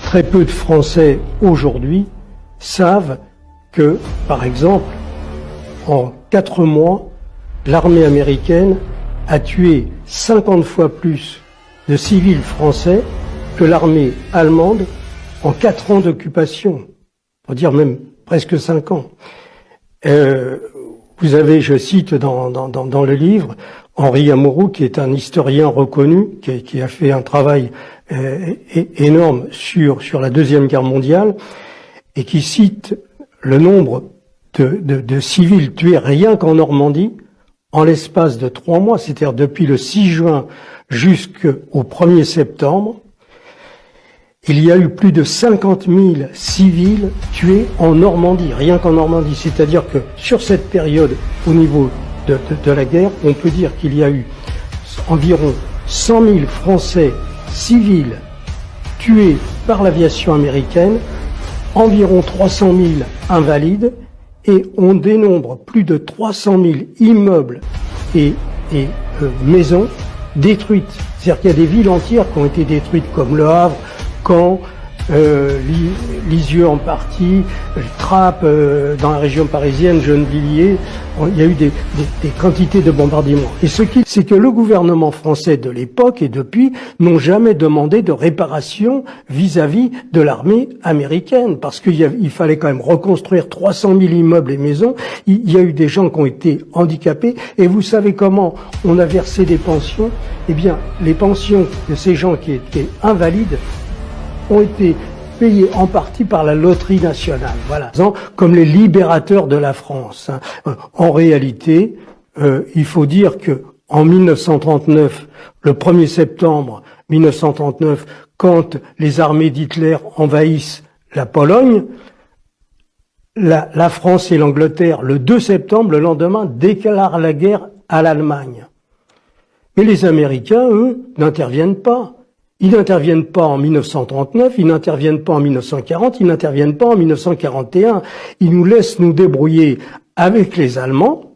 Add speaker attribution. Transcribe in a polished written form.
Speaker 1: Très peu de Français aujourd'hui savent que, par exemple, en 4 mois, l'armée américaine a tué 50 fois plus de civils français que l'armée allemande en 4 ans d'occupation. On peut dire même presque 5 ans. Vous avez, je cite dans le livre, Henri Amouroux, qui est un historien reconnu, qui a fait un travail énorme sur la Deuxième Guerre mondiale, et qui cite le nombre de civils tués rien qu'en Normandie, en l'espace de 3 mois, c'est-à-dire depuis le 6 juin jusqu'au 1er septembre. Il y a eu plus de 50 000 civils tués en Normandie, rien qu'en Normandie. C'est-à-dire que sur cette période, au niveau de la guerre, on peut dire qu'il y a eu environ 100 000 Français civils tués par l'aviation américaine, environ 300 000 invalides, et on dénombre plus de 300 000 immeubles et maisons détruites. C'est-à-dire qu'il y a des villes entières qui ont été détruites, comme Le Havre, Caen, Lisieux en partie, Trappes dans la région parisienne, Gennevilliers. Il y a eu des quantités de bombardements. Et c'est que le gouvernement français de l'époque et depuis n'ont jamais demandé de réparation vis-à-vis de l'armée américaine, parce qu'il fallait quand même reconstruire 300 000 immeubles et maisons. Il y a eu des gens qui ont été handicapés. Et vous savez comment on a versé des pensions? Eh bien, les pensions de ces gens qui étaient invalides ont été payés en partie par la loterie nationale, voilà, comme les libérateurs de la France. En réalité, il faut dire que en 1939, le 1er septembre 1939, quand les armées d'Hitler envahissent la Pologne, la France et l'Angleterre, le 2 septembre, le lendemain, déclarent la guerre à l'Allemagne. Mais les Américains, eux, n'interviennent pas. Ils n'interviennent pas en 1939, ils n'interviennent pas en 1940, ils n'interviennent pas en 1941. Ils nous laissent nous débrouiller avec les Allemands,